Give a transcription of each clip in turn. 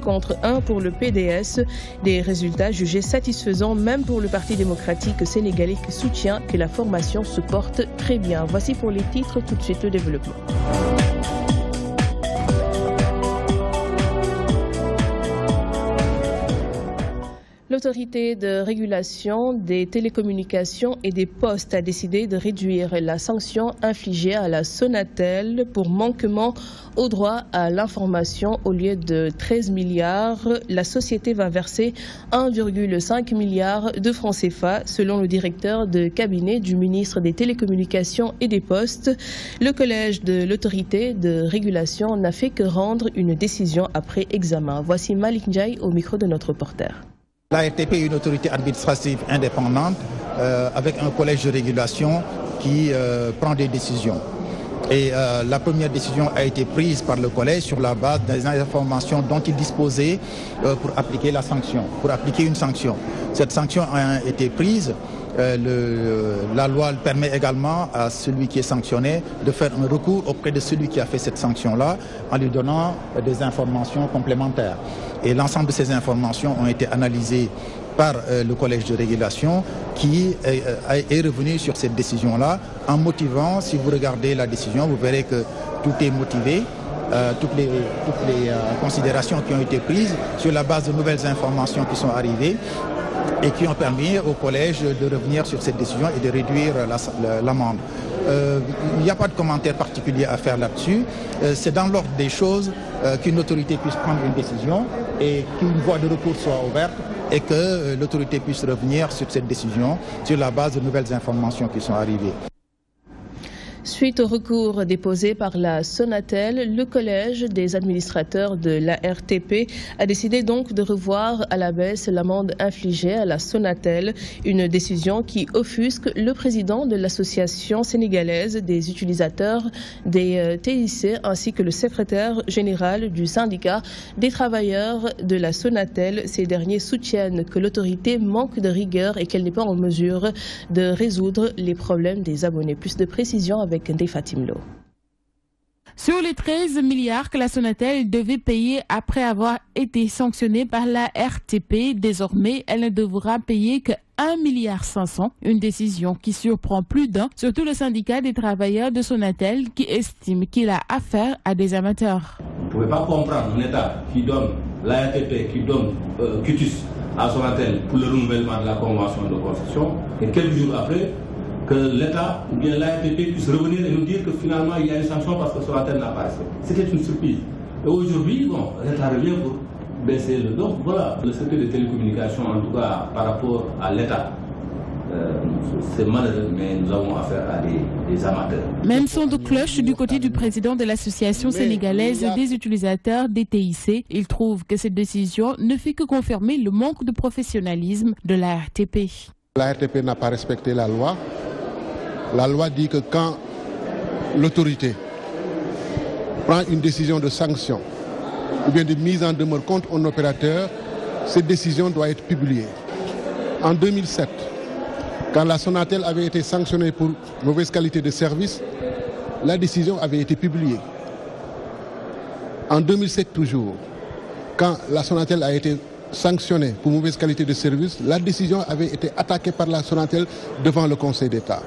contre 1 pour le PDS. Des résultats jugés satisfaisants même pour le Parti démocratique sénégalais qui soutient que la formation se porte très bien. Voici pour les titres, tout de suite le développement. L'autorité de régulation des télécommunications et des postes a décidé de réduire la sanction infligée à la Sonatel pour manquement au droit à l'information. Au lieu de 13 milliards, la société va verser 1,5 milliard de francs CFA, selon le directeur de cabinet du ministre des Télécommunications et des Postes. Le collège de l'autorité de régulation n'a fait que rendre une décision après examen. Voici Malik Ndiaye au micro de notre reporter. La RTP est une autorité administrative indépendante avec un collège de régulation qui prend des décisions. Et la première décision a été prise par le collège sur la base des informations dont il disposait pour appliquer la sanction, pour appliquer une sanction. Cette sanction a été prise. La loi permet également à celui qui est sanctionné de faire un recours auprès de celui qui a fait cette sanction-là en lui donnant des informations complémentaires. Et l'ensemble de ces informations ont été analysées par le collège de régulation qui est revenu sur cette décision-là en motivant, si vous regardez la décision, vous verrez que tout est motivé. Toutes les considérations qui ont été prises sur la base de nouvelles informations qui sont arrivées et qui ont permis au collège de revenir sur cette décision et de réduire l'amende. Il n'y a pas de commentaire particulier à faire là-dessus. C'est dans l'ordre des choses qu'une autorité puisse prendre une décision et qu'une voie de recours soit ouverte et que l'autorité puisse revenir sur cette décision sur la base de nouvelles informations qui sont arrivées. Suite au recours déposé par la Sonatel, le collège des administrateurs de la RTP a décidé donc de revoir à la baisse l'amende infligée à la Sonatel, une décision qui offusque le président de l'association sénégalaise des utilisateurs des TIC ainsi que le secrétaire général du syndicat des travailleurs de la Sonatel. Ces derniers soutiennent que l'autorité manque de rigueur et qu'elle n'est pas en mesure de résoudre les problèmes des abonnés. Plus de précisions avec Ndeye Fatim Lo. Sur les 13 milliards que la Sonatel devait payer après avoir été sanctionnée par la RTP, désormais, elle ne devra payer que 1,5 milliard. Une décision qui surprend plus d'un, surtout le syndicat des travailleurs de Sonatel qui estime qu'il a affaire à des amateurs. Vous ne pouvez pas comprendre un État qui donne, la RTP qui donne quitus à Sonatel pour le renouvellement de la convention de concession et quelques jours après, que l'État ou bien l'ARTP puisse revenir et nous dire que finalement il y a une sanction parce que Sonatel n'a pas respecté. C'était une surprise. Et aujourd'hui, bon, l'État revient pour baisser le dos. Voilà, le secteur des télécommunications, en tout cas par rapport à l'État, c'est malheureux, mais nous avons affaire à des amateurs. Même son de cloche du côté du président de l'association sénégalaise des utilisateurs des TIC. Il trouve que cette décision ne fait que confirmer le manque de professionnalisme de la RTP. La RTP n'a pas respecté la loi. La loi dit que quand l'autorité prend une décision de sanction ou bien de mise en demeure contre un opérateur, cette décision doit être publiée. En 2007, quand la Sonatel avait été sanctionnée pour mauvaise qualité de service, la décision avait été publiée. En 2007 toujours, quand la Sonatel a été sanctionnée pour mauvaise qualité de service, la décision avait été attaquée par la Sonatel devant le Conseil d'État.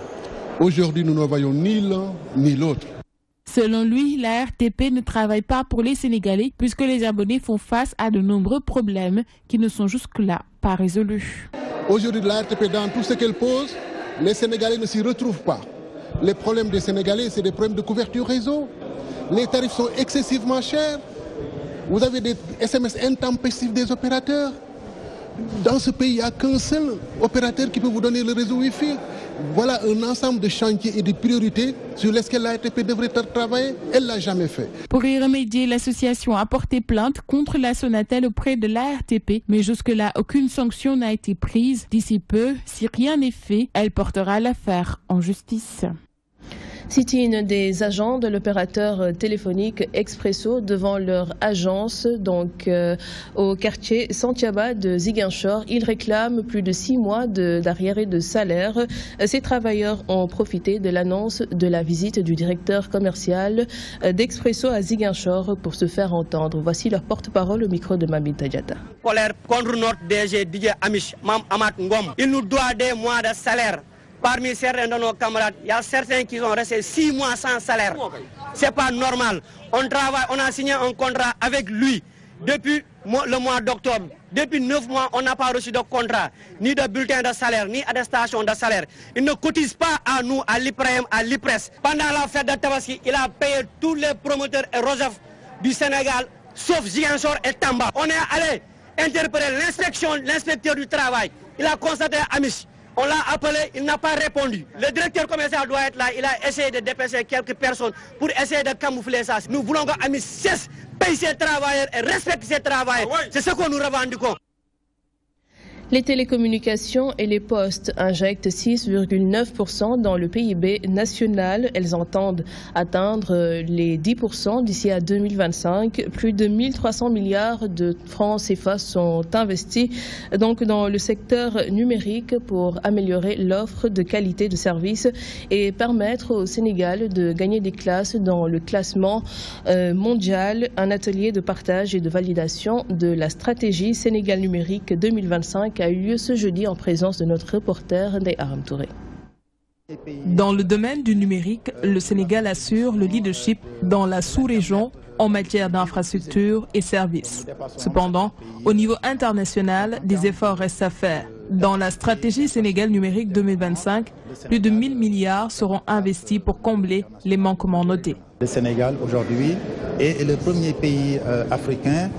Aujourd'hui, nous ne voyons ni l'un ni l'autre. Selon lui, la RTP ne travaille pas pour les Sénégalais puisque les abonnés font face à de nombreux problèmes qui ne sont jusque-là pas résolus. Aujourd'hui, la RTP, dans tout ce qu'elle pose, les Sénégalais ne s'y retrouvent pas. Les problèmes des Sénégalais, c'est des problèmes de couverture réseau. Les tarifs sont excessivement chers. Vous avez des SMS intempestifs des opérateurs. Dans ce pays, il n'y a qu'un seul opérateur qui peut vous donner le réseau Wi-Fi. Voilà un ensemble de chantiers et de priorités sur lesquels la RTP devrait travailler. Elle ne l'a jamais fait. Pour y remédier, l'association a porté plainte contre la Sonatel auprès de la RTP. Mais jusque-là, aucune sanction n'a été prise. D'ici peu, si rien n'est fait, elle portera l'affaire en justice. Sit-in des agents de l'opérateur téléphonique Expresso devant leur agence, au quartier Santiaba de Ziguinchor. Ils réclament plus de 6 mois d'arriérés de salaire. Ces travailleurs ont profité de l'annonce de la visite du directeur commercial d'Expresso à Ziguinchor pour se faire entendre. Voici leur porte-parole au micro de Mami Tadjata. Colère contre notre DG Didier Amish, Mam Amat Ngom. Il nous doit des mois de salaire. Parmi certains de nos camarades, il y a certains qui ont resté 6 mois sans salaire. C'est pas normal. On travaille, on a signé un contrat avec lui depuis le mois d'octobre. Depuis 9 mois, on n'a pas reçu de contrat, ni de bulletin de salaire, ni attestation de salaire. Il ne cotise pas à nous, à l'IPREM, à l'IPRES. Pendant la fête de Tabaski, il a payé tous les promoteurs et ROSEF du Sénégal, sauf Ziguinchor et Tamba. On est allé interpeller l'inspecteur du travail. Il a constaté Amish. On l'a appelé, il n'a pas répondu. Le directeur commercial doit être là, il a essayé de dépêcher quelques personnes pour essayer de camoufler ça. Nous voulons qu'Amish cesse, paye ses travailleurs et respecte ses travailleurs. C'est ce que nous revendiquons. Les télécommunications et les postes injectent 6,9% dans le PIB national. Elles entendent atteindre les 10% d'ici à 2025. Plus de 1300 milliards de francs CFA sont investis dans le secteur numérique pour améliorer l'offre de qualité de service et permettre au Sénégal de gagner des classes dans le classement mondial. Un atelier de partage et de validation de la stratégie Sénégal numérique 2025 a eu lieu ce jeudi en présence de notre reporter Ndeye Aram Touré. Dans le domaine du numérique, le Sénégal assure le leadership dans la sous-région en matière d'infrastructures et services. Cependant, au niveau international, des efforts restent à faire. Dans la stratégie Sénégal numérique 2025, plus de 1000 milliards seront investis pour combler les manquements notés. Le Sénégal aujourd'hui est le premier pays africain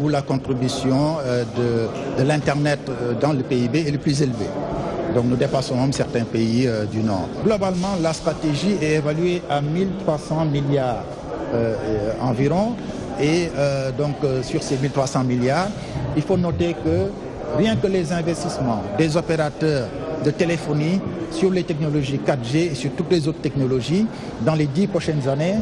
où la contribution de l'Internet dans le PIB est le plus élevée. Donc nous dépassons même certains pays du Nord. Globalement, la stratégie est évaluée à 1300 milliards environ. Et sur ces 1300 milliards, il faut noter que rien que les investissements des opérateurs de téléphonie sur les technologies 4G et sur toutes les autres technologies, dans les 10 prochaines années,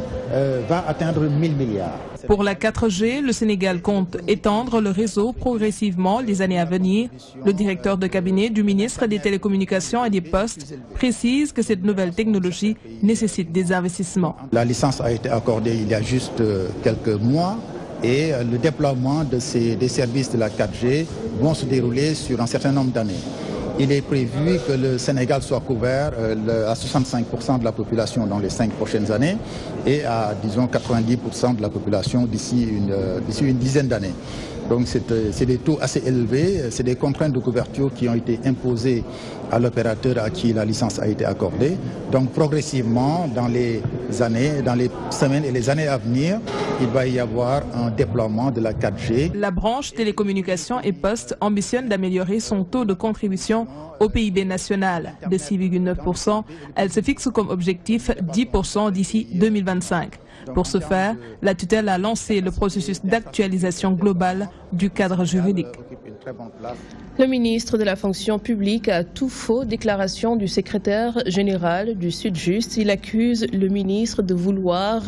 va atteindre 1000 milliards. Pour la 4G, le Sénégal compte étendre le réseau progressivement les années à venir. Le directeur de cabinet du ministre des Télécommunications et des Postes précise que cette nouvelle technologie nécessite des investissements. La licence a été accordée il y a juste quelques mois et le déploiement des services de la 4G vont se dérouler sur un certain nombre d'années. Il est prévu que le Sénégal soit couvert à 65% de la population dans les 5 prochaines années et à, disons, 90% de la population d'ici une dizaine d'années. Donc c'est des taux assez élevés, c'est des contraintes de couverture qui ont été imposées à l'opérateur à qui la licence a été accordée. Donc progressivement, dans les semaines et les années à venir, il va y avoir un déploiement de la 4G. La branche télécommunications et postes ambitionne d'améliorer son taux de contribution au PIB national de 6,9%. Elle se fixe comme objectif 10% d'ici 2025. Pour ce faire, la tutelle a lancé le processus d'actualisation globale du cadre juridique. Le ministre de la fonction publique a tout faux déclaration du secrétaire général du Sud-Just. Il accuse le ministre de vouloir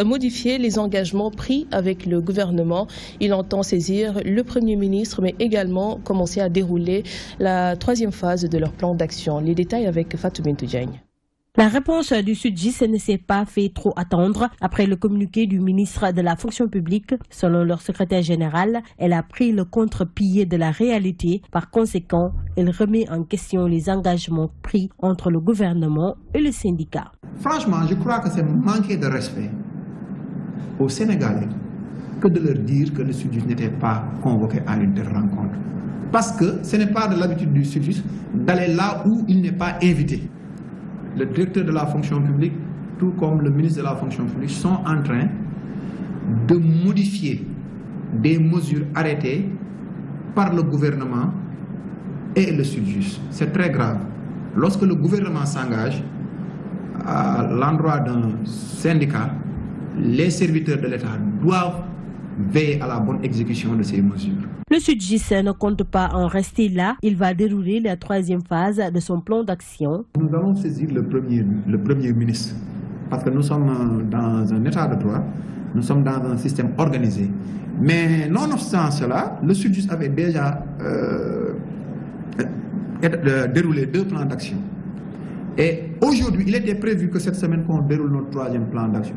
modifier les engagements pris avec le gouvernement. Il entend saisir le Premier ministre, mais également commencer à dérouler la 3e phase de leur plan d'action. Les détails avec Fatou Bintou Diagne. La réponse du Sud-Gist ne s'est pas fait trop attendre. Après le communiqué du ministre de la fonction publique, selon leur secrétaire général, elle a pris le contre-pied de la réalité. Par conséquent, elle remet en question les engagements pris entre le gouvernement et le syndicat. Franchement, je crois que c'est manquer de respect aux Sénégalais que de leur dire que le Sud-Gist n'était pas convoqué à une telle rencontre. Parce que ce n'est pas de l'habitude du Sud-Gist d'aller là où il n'est pas invité. Le directeur de la fonction publique, tout comme le ministre de la fonction publique, sont en train de modifier des mesures arrêtées par le gouvernement et le Sud-Just. C'est très grave. Lorsque le gouvernement s'engage à l'endroit d'un syndicat, les serviteurs de l'État doivent veiller à la bonne exécution de ces mesures. Le Sud-Gist ne compte pas en rester là. Il va dérouler la 3e phase de son plan d'action. Nous allons saisir le premier ministre parce que nous sommes dans un état de droit, nous sommes dans un système organisé. Mais nonobstant cela, le Sud-Just avait déjà déroulé 2 plans d'action. Et aujourd'hui, il était prévu que cette semaine qu'on déroule notre 3e plan d'action.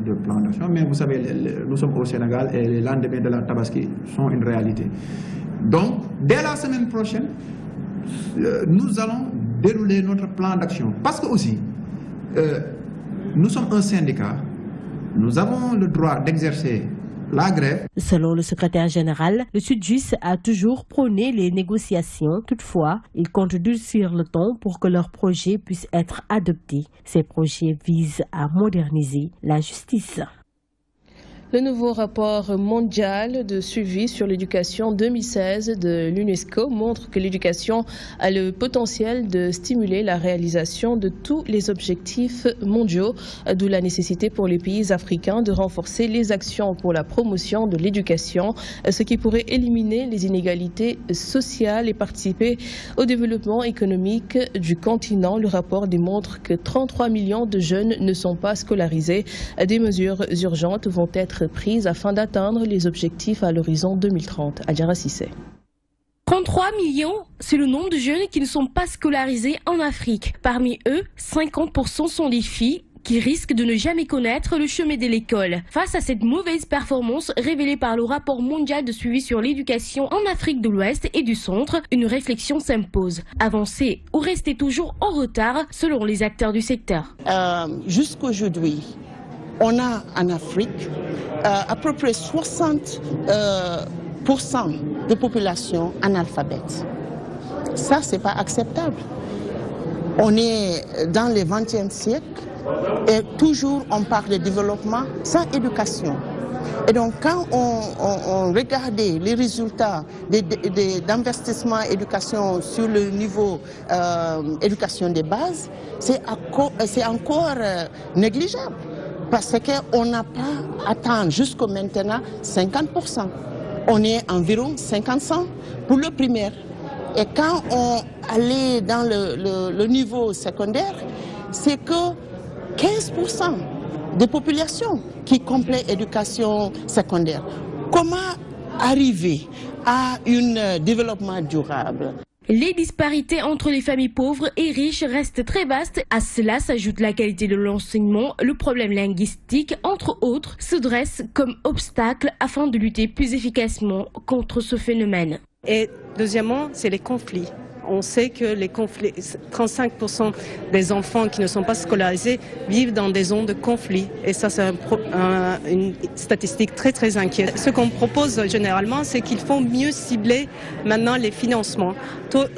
Mais vous savez, nous sommes au Sénégal et les lendemains de la Tabaski sont une réalité. Donc, dès la semaine prochaine, nous allons dérouler notre plan d'action. Parce que aussi, nous sommes un syndicat, nous avons le droit d'exercer la grève. Selon le secrétaire général, le Sud-Just a toujours prôné les négociations. Toutefois, il compte durcir le ton pour que leurs projets puissent être adoptés. Ces projets visent à moderniser la justice. Le nouveau rapport mondial de suivi sur l'éducation 2016 de l'UNESCO montre que l'éducation a le potentiel de stimuler la réalisation de tous les objectifs mondiaux, d'où la nécessité pour les pays africains de renforcer les actions pour la promotion de l'éducation, ce qui pourrait éliminer les inégalités sociales et participer au développement économique du continent. Le rapport démontre que 33 millions de jeunes ne sont pas scolarisés. Des mesures urgentes vont être prises afin d'atteindre les objectifs à l'horizon 2030. Adjara Sissé. 33 millions, c'est le nombre de jeunes qui ne sont pas scolarisés en Afrique. Parmi eux, 50% sont des filles qui risquent de ne jamais connaître le chemin de l'école. Face à cette mauvaise performance révélée par le rapport mondial de suivi sur l'éducation en Afrique de l'Ouest et du Centre, une réflexion s'impose. Avancer ou rester toujours en retard selon les acteurs du secteur. Jusqu'aujourd'hui, on a en Afrique à peu près 60% de population analphabète. Ça, c'est pas acceptable. On est dans le XXe siècle et toujours on parle de développement sans éducation. Et donc quand on regardait les résultats d'investissement éducation sur le niveau éducation de base, c'est encore négligeable. Parce qu'on n'a pas atteint jusqu'au maintenant 50%. On est environ 50% pour le primaire. Et quand on allait dans le niveau secondaire, c'est que 15% de population qui complète l'éducation secondaire. Comment arriver à un développement durable ? Les disparités entre les familles pauvres et riches restent très vastes. À cela s'ajoute la qualité de l'enseignement. Le problème linguistique, entre autres, se dresse comme obstacle afin de lutter plus efficacement contre ce phénomène. Et deuxièmement, c'est les conflits. On sait que les conflits, 35% des enfants qui ne sont pas scolarisés vivent dans des zones de conflit. Et ça, c'est une statistique très, très inquiétante. Ce qu'on propose généralement, c'est qu'il faut mieux cibler maintenant les financements,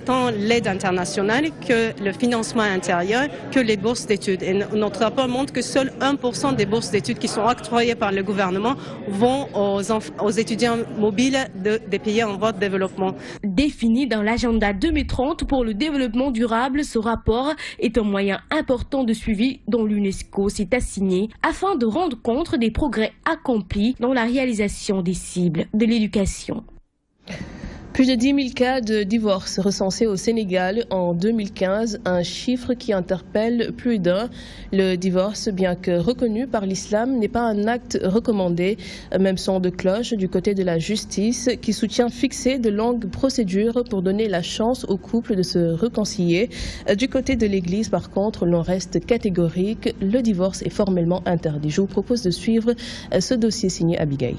tant l'aide internationale que le financement intérieur, que les bourses d'études. Et notre rapport montre que seul 1% des bourses d'études qui sont octroyées par le gouvernement vont aux étudiants mobiles des pays en voie de développement. Défini dans l'agenda 2030 pour le développement durable, ce rapport est un moyen important de suivi dont l'UNESCO s'est assigné afin de rendre compte des progrès accomplis dans la réalisation des cibles de l'éducation. Plus de 10 000 cas de divorce recensés au Sénégal en 2015, un chiffre qui interpelle plus d'un. Le divorce, bien que reconnu par l'islam, n'est pas un acte recommandé. Même son de cloche du côté de la justice qui soutient fixer de longues procédures pour donner la chance aux couples de se réconcilier. Du côté de l'Église, par contre, l'on reste catégorique. Le divorce est formellement interdit. Je vous propose de suivre ce dossier signé Abigail.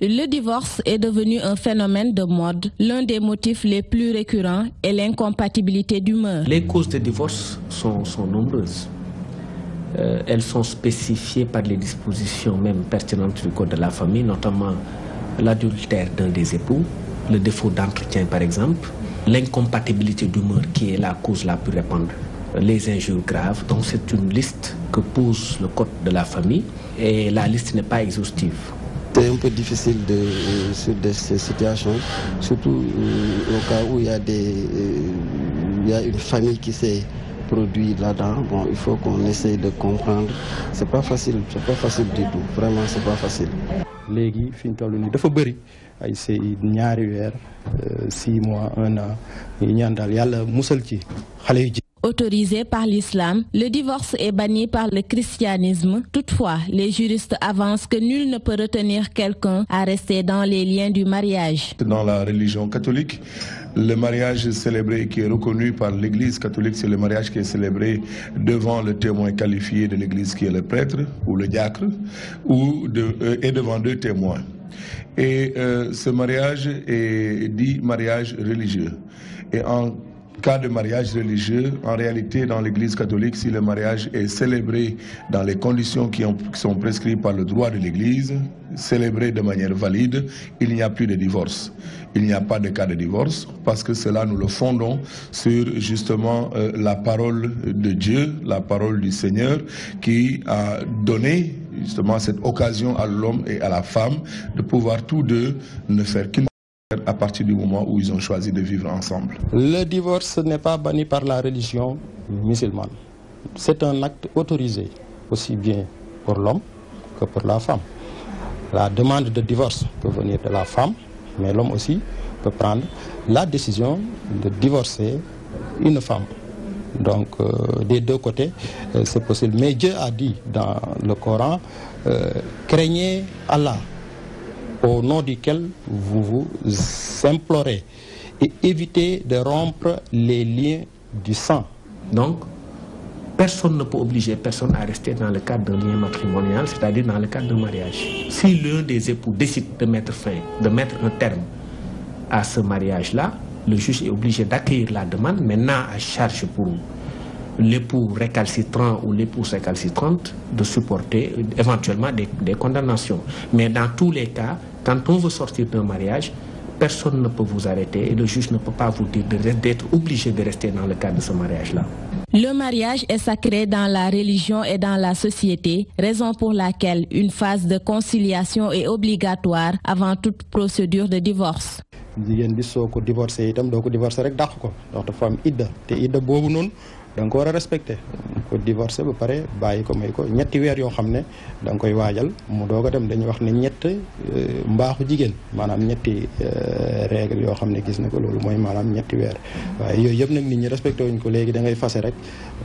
Le divorce est devenu un phénomène de mode. L'un des motifs les plus récurrents est l'incompatibilité d'humeur. Les causes de divorce sont nombreuses. Elles sont spécifiées par les dispositions même pertinentes du Code de la famille, notamment l'adultère d'un des époux, le défaut d'entretien par exemple, l'incompatibilité d'humeur qui est la cause la plus répandue, les injures graves. Donc c'est une liste que pose le Code de la famille et la liste n'est pas exhaustive. C'est un peu difficile sur ces situations, surtout au cas où il y a une famille qui s'est produite là-dedans. Bon, il faut qu'on essaye de comprendre. C'est pas facile du tout. Vraiment, c'est pas facile. Légui, fi ñu toll nii dafa bëri ay sëy ñaari weer 6 mois 1 an ñu ñaan daal Yàlla musal ci xale yu. autorisé par l'islam, le divorce est banni par le christianisme. Toutefois, les juristes avancent que nul ne peut retenir quelqu'un à rester dans les liens du mariage. Dans la religion catholique, le mariage célébré qui est reconnu par l'Église catholique, c'est le mariage qui est célébré devant le témoin qualifié de l'Église qui est le prêtre ou le diacre, et devant 2 témoins. Et ce mariage est dit mariage religieux. Et en cas de mariage religieux, en réalité, dans l'Église catholique, si le mariage est célébré dans les conditions qui sont prescrites par le droit de l'Église, célébré de manière valide, il n'y a plus de divorce. Il n'y a pas de cas de divorce, parce que cela, nous le fondons sur justement la parole de Dieu, la parole du Seigneur, qui a donné justement cette occasion à l'homme et à la femme de pouvoir tous deux ne faire qu'une à partir du moment où ils ont choisi de vivre ensemble. Le divorce n'est pas banni par la religion musulmane. C'est un acte autorisé, aussi bien pour l'homme que pour la femme. La demande de divorce peut venir de la femme, mais l'homme aussi peut prendre la décision de divorcer une femme. Donc, des 2 côtés, c'est possible. Mais Dieu a dit dans le Coran, craignez Allah, au nom duquel vous vous implorez, et évitez de rompre les liens du sang. Donc, personne ne peut obliger personne à rester dans le cadre d'un lien matrimonial, c'est-à-dire dans le cadre d'un mariage. Si l'un des époux décide de mettre un terme à ce mariage-là, le juge est obligé d'accueillir la demande, maintenant à charge pour l'époux récalcitrant ou l'épouse récalcitrante de supporter éventuellement des condamnations. Mais dans tous les cas, quand on veut sortir d'un mariage, personne ne peut vous arrêter et le juge ne peut pas vous dire d'être obligé de rester dans le cadre de ce mariage-là. Le mariage est sacré dans la religion et dans la société, raison pour laquelle une phase de conciliation est obligatoire avant toute procédure de divorce. jigéen bi soo ko divorcé itam doo ko divorcé rek dàq ko ndax dafa am idda te idda boobu noonu da nga ko war a respecté ko divorcé ba pare bàyyi ko may ko ñetti weer yoo xam ne da nga koy waajal mu doog a dem dañuy wax ne ñett mbaaxu jigéen maanaam ñetti règle yoo xam ne gis na ko loolu mooy maanaam ñetti weer waaye yooyu yëpp nag nit ñi respecté wuñ ko léegi da ngay fase rek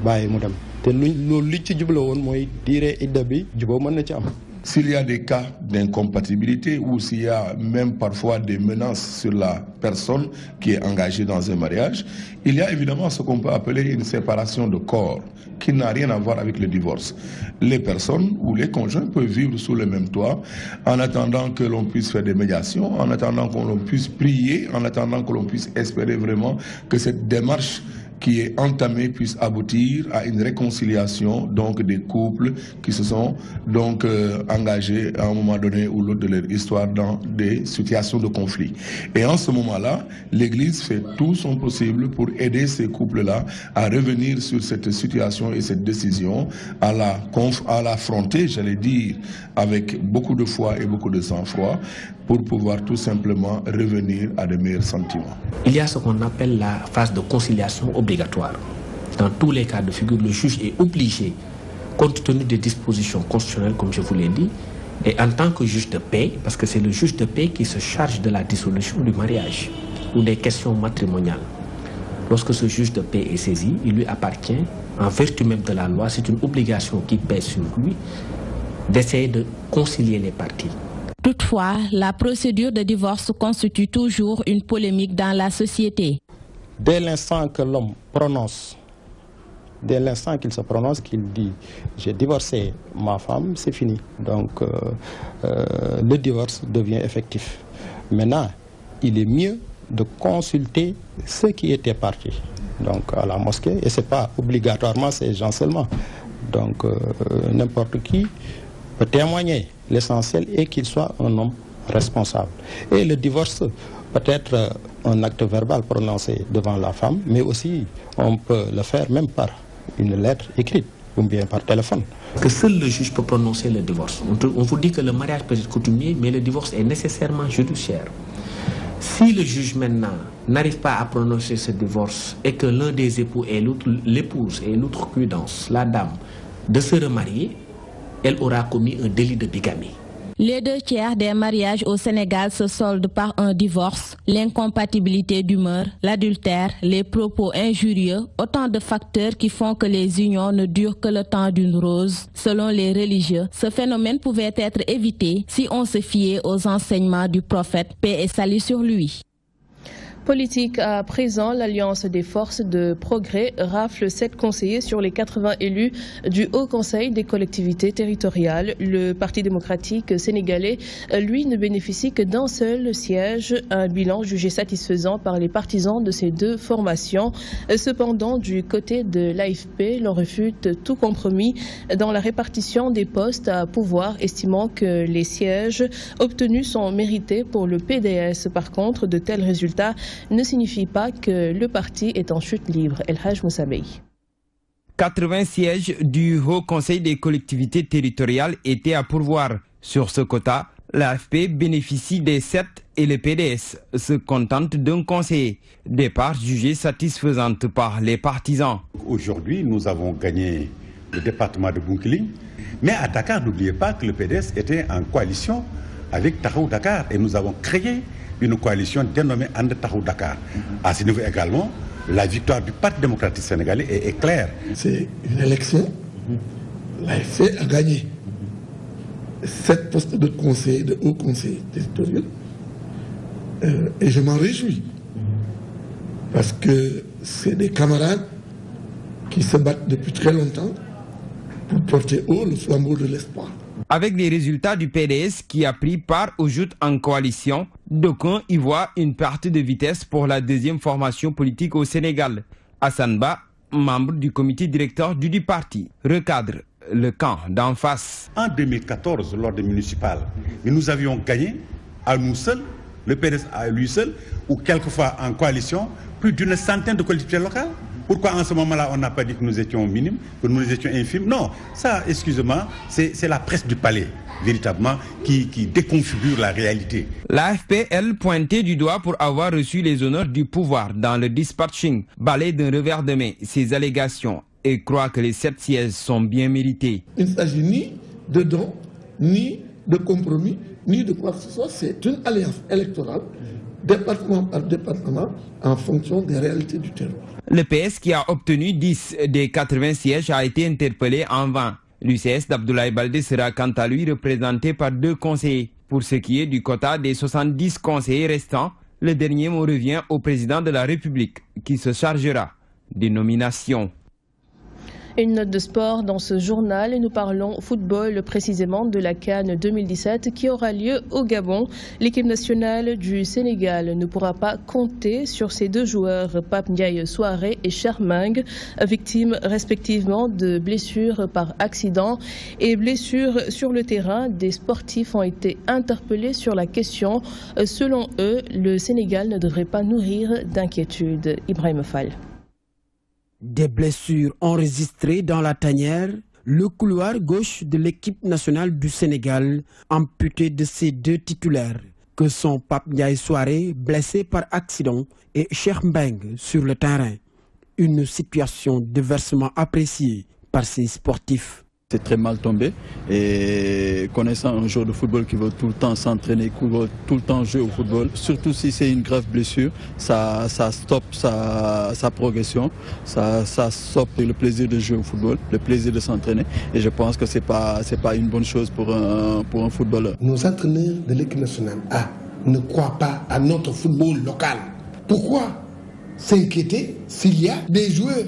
bàyyi mu dem te loolu li ci jubla woon mooy diire idda bi juboo mën na ci am. S'il y a des cas d'incompatibilité ou s'il y a même parfois des menaces sur la personne qui est engagée dans un mariage, il y a évidemment ce qu'on peut appeler une séparation de corps qui n'a rien à voir avec le divorce. Les personnes ou les conjoints peuvent vivre sous le même toit en attendant que l'on puisse faire des médiations, en attendant que l'on puisse prier, en attendant que l'on puisse espérer vraiment que cette démarche qui est entamée puisse aboutir à une réconciliation donc des couples qui se sont donc engagés à un moment donné ou l'autre de leur histoire dans des situations de conflit. Et en ce moment-là, l'Église fait tout son possible pour aider ces couples-là à revenir sur cette situation et cette décision, à l'affronter, j'allais dire, avec beaucoup de foi et beaucoup de sang-froid, pour pouvoir tout simplement revenir à de meilleurs sentiments. Il y a ce qu'on appelle la phase de conciliation obligatoire. Dans tous les cas de figure, le juge est obligé, compte tenu des dispositions constitutionnelles, comme je vous l'ai dit, et en tant que juge de paix, parce que c'est le juge de paix qui se charge de la dissolution du mariage ou des questions matrimoniales. Lorsque ce juge de paix est saisi, il lui appartient, en vertu même de la loi, c'est une obligation qui pèse sur lui, d'essayer de concilier les parties. Toutefois, la procédure de divorce constitue toujours une polémique dans la société. Dès l'instant que l'homme prononce, dès l'instant qu'il se prononce, qu'il dit « j'ai divorcé ma femme », c'est fini. Donc le divorce devient effectif. Maintenant, il est mieux de consulter ceux qui étaient partis donc à la mosquée, et ce n'est pas obligatoirement ces gens seulement. Donc n'importe qui peut témoigner. L'essentiel est qu'il soit un homme responsable. Et le divorce peut être un acte verbal prononcé devant la femme, mais aussi on peut le faire même par une lettre écrite ou bien par téléphone. Que seul le juge peut prononcer le divorce. On vous dit que le mariage peut être coutumier, mais le divorce est nécessairement judiciaire. Si le juge maintenant n'arrive pas à prononcer ce divorce et que l'un des époux et l'épouse et l'outrecuidance, la dame, de se remarier, elle aura commis un délit de bigamie. Les 2/3 des mariages au Sénégal se soldent par un divorce, l'incompatibilité d'humeur, l'adultère, les propos injurieux, autant de facteurs qui font que les unions ne durent que le temps d'une rose. Selon les religieux, ce phénomène pouvait être évité si on se fiait aux enseignements du prophète, paix et salut sur lui. Politique à présent, l'Alliance des forces de progrès rafle 7 conseillers sur les 80 élus du Haut Conseil des collectivités territoriales. Le Parti démocratique sénégalais, lui, ne bénéficie que d'un seul siège, un bilan jugé satisfaisant par les partisans de ces deux formations. Cependant, du côté de l'AFP, l'on refute tout compromis dans la répartition des postes à pouvoir, estimant que les sièges obtenus sont mérités pour le PDS. Par contre, de tels résultats ne signifie pas que le parti est en chute libre. El Haj Moussabey. 80 sièges du Haut Conseil des collectivités territoriales étaient à pourvoir. Sur ce quota, l'AFP bénéficie des 7 et le PDS se contente d'un conseiller. Départ jugé satisfaisante par les partisans. Aujourd'hui, nous avons gagné le département de Bounkiling, mais à Dakar, n'oubliez pas que le PDS était en coalition avec Tahaou Dakar et nous avons créé une coalition dénommée And Tahaou Dakar. À ce niveau également, la victoire du Parti démocratique sénégalais est claire. C'est une élection. L'AFC a gagné 7 postes de conseil, de haut conseil territorial. Et je m'en réjouis. Parce que c'est des camarades qui se battent depuis très longtemps pour porter haut le flambeau de l'espoir. Avec les résultats du PDS qui a pris part aux joutes en coalition, d'aucuns y voient une perte de vitesse pour la deuxième formation politique au Sénégal. Hassan Ba, membre du comité directeur du parti, recadre le camp d'en face. En 2014, lors des municipales, nous avions gagné à nous seuls, le PDS à lui seul, ou quelquefois en coalition, plus d'une centaine de collectivités locales. Pourquoi en ce moment-là, on n'a pas dit que nous étions minimes, que nous étions infimes? Non, ça, excusez-moi, c'est la presse du palais, véritablement, qui déconfigure la réalité. L'AFP, elle, pointait du doigt pour avoir reçu les honneurs du pouvoir dans le dispatching, balaye d'un revers de main ces allégations et croit que les 7 sièges sont bien mérités. Il ne s'agit ni de dons, ni de compromis, ni de quoi que ce soit. C'est une alliance électorale, département par département, en fonction des réalités du terrain. Le PS, qui a obtenu 10 des 80 sièges, a été interpellé en vain. L'UCS d'Abdoulaye Baldé sera quant à lui représenté par 2 conseillers. Pour ce qui est du quota des 70 conseillers restants, le dernier mot revient au président de la République, qui se chargera des nominations. Une note de sport dans ce journal et nous parlons football, précisément de la CAN 2017 qui aura lieu au Gabon. L'équipe nationale du Sénégal ne pourra pas compter sur ses 2 joueurs, Pape Ndiaye Souaré et Chermeng, victimes respectivement de blessures par accident et blessures sur le terrain. Des sportifs ont été interpellés sur la question. Selon eux, le Sénégal ne devrait pas nourrir d'inquiétude. Ibrahim Fall. Des blessures enregistrées dans la tanière, le couloir gauche de l'équipe nationale du Sénégal, amputé de ses 2 titulaires, que sont Pape Ndiaye Souaré, blessé par accident, et Cheikh Mbeng sur le terrain. Une situation diversement appréciée par ces sportifs. C'est très mal tombé et connaissant un joueur de football qui veut tout le temps s'entraîner, qui veut tout le temps jouer au football, surtout si c'est une grave blessure, ça stoppe sa progression, ça stoppe le plaisir de jouer au football, le plaisir de s'entraîner et je pense que c'est pas une bonne chose pour un footballeur. Nos entraîneurs de l'équipe nationale ne croient pas à notre football local. Pourquoi s'inquiéter s'il y a des joueurs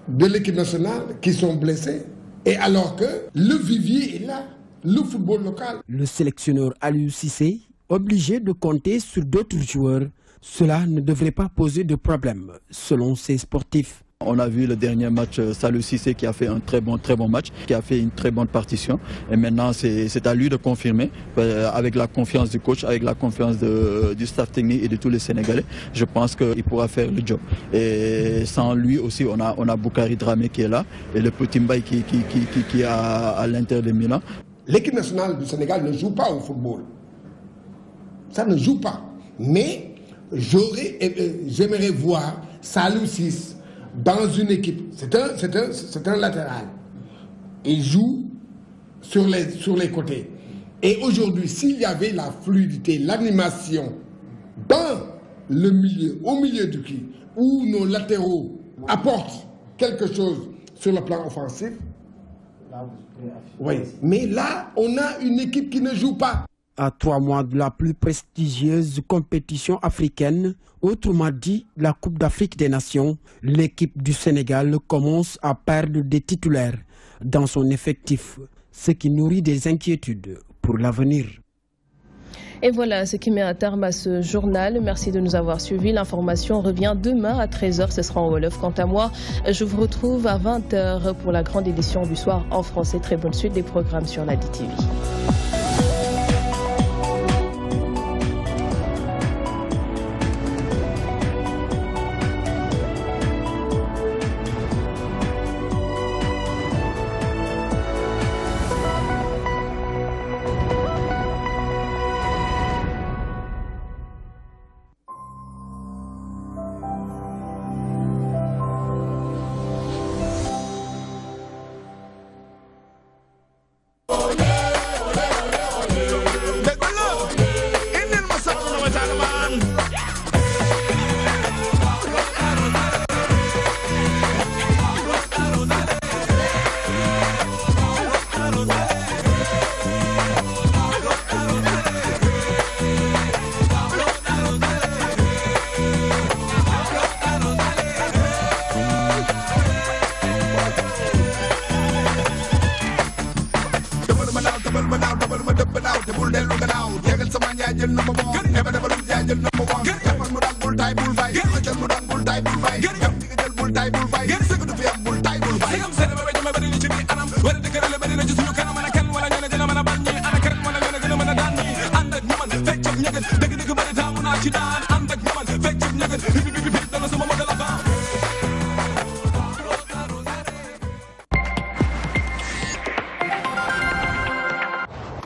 de l'équipe nationale qui sont blessés? Et alors que le vivier est là, le football local. Le sélectionneur Aliou Cissé, obligé de compter sur d'autres joueurs, cela ne devrait pas poser de problème, selon ces sportifs. On a vu le dernier match, Aliou Cissé qui a fait un très bon match, qui a fait une très bonne partition. Et maintenant, c'est à lui de confirmer, avec la confiance du coach, avec la confiance du staff technique et de tous les Sénégalais. Je pense qu'il pourra faire le job. Et sans lui aussi, on a Boukari Dramé qui est là, et le petit Mbaye qui est à l'Inter de Milan. L'équipe nationale du Sénégal ne joue pas au football. Ça ne joue pas. Mais j'aimerais voir Aliou Cissé dans une équipe, c'est un latéral. Il joue sur les côtés. Et aujourd'hui, s'il y avait la fluidité, l'animation dans le milieu, au milieu du qui, où nos latéraux apportent quelque chose sur le plan offensif, oui. Mais là, on a une équipe qui ne joue pas. À 3 mois de la plus prestigieuse compétition africaine, autrement dit la Coupe d'Afrique des Nations, l'équipe du Sénégal commence à perdre des titulaires dans son effectif, ce qui nourrit des inquiétudes pour l'avenir. Et voilà ce qui met un terme à ce journal. Merci de nous avoir suivis. L'information revient demain à 13h. Ce sera en Wolof. Quant à moi, je vous retrouve à 20h pour la grande édition du soir en français. Très bonne suite des programmes sur la DTV.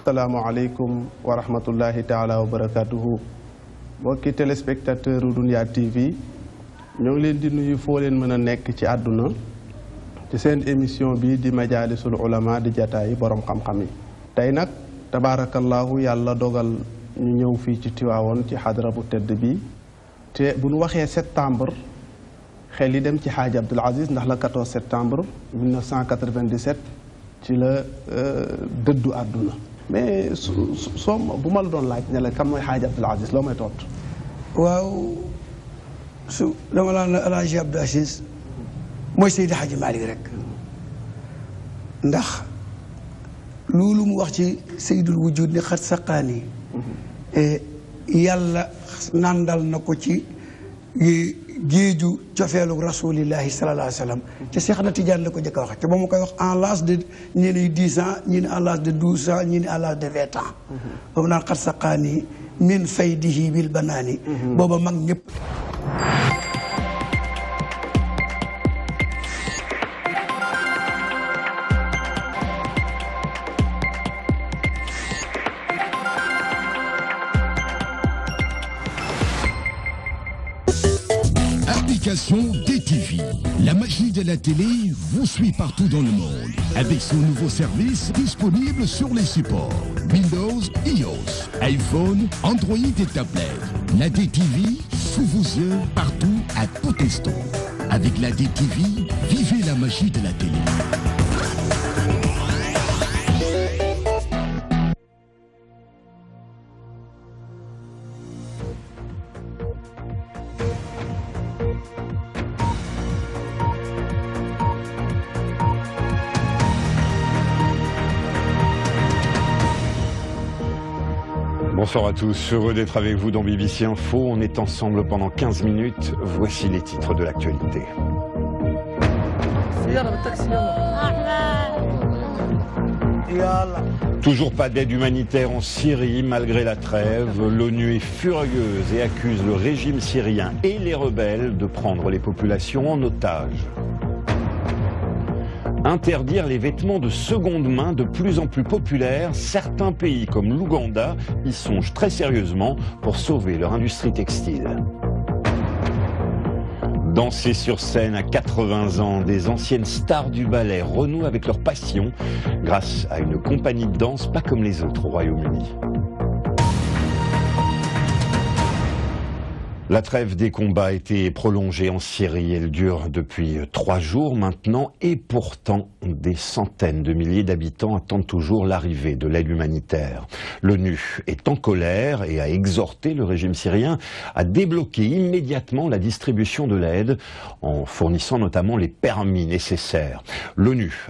Assalamualaikum warahmatullahi taala wabarakatuhu. Mbokki téléspectateur Dunya TV ñoo ngi leen di nuyu foo leen mën a nekk ci àdduna ci seen émission bi di Majalisul Ulama di jataay borom xam-xam yi. tey nag tabarakallahu yàlla dogal ñu ñëw fii ci Tiwaawoon ci xadra bu tedd bi te bu ñu waxee septembre xel yi dem ci Xaaji Abdul Aziz ndax la 14 septembre 1997 ci la dëddu àdduna. mais soo bu ma la doon laaj ne la kan mooy Xaaji Abdul Aziz loo may tontu. waaw su dama la ne El Hadj Abdul Aziz mooy Seydi Hadji Malick rek ndax loolu mu wax ci Seydul Wujud ni xat saqaani yàlla nandal na ko ci géeju cofeelu rasulillahi sallallahu alayhi wa sallam te Cheikh na Tidiane la ko jëkk a wax te ba mu koy wax en l'âge de ñii ni 10 ans ñii ni en l'âge de 12 ans ñii ni en l'âge de 20 ans boobu naan xat saqaani min faydihi bil banaani booba mag ñëpp. DTV. La magie de la télé vous suit partout dans le monde avec son nouveau service disponible sur les supports Windows, iOS, iPhone, Android et tablettes. La DTV sous vos yeux partout à tout instant. Avec la DTV, vivez la magie de la télé. Bonsoir à tous, heureux d'être avec vous dans BBC Info. On est ensemble pendant 15 minutes. Voici les titres de l'actualité. Toujours pas d'aide humanitaire en Syrie malgré la trêve. L'ONU est furieuse et accuse le régime syrien et les rebelles de prendre les populations en otage. Interdire les vêtements de seconde main de plus en plus populaires, certains pays comme l'Ouganda y songent très sérieusement pour sauver leur industrie textile. Danser sur scène à 80 ans, des anciennes stars du ballet renouent avec leur passion grâce à une compagnie de danse pas comme les autres au Royaume-Uni. La trêve des combats a été prolongée en Syrie. Elle dure depuis 3 jours maintenant et pourtant des centaines de milliers d'habitants attendent toujours l'arrivée de l'aide humanitaire. L'ONU est en colère et a exhorté le régime syrien à débloquer immédiatement la distribution de l'aide en fournissant notamment les permis nécessaires. L'ONU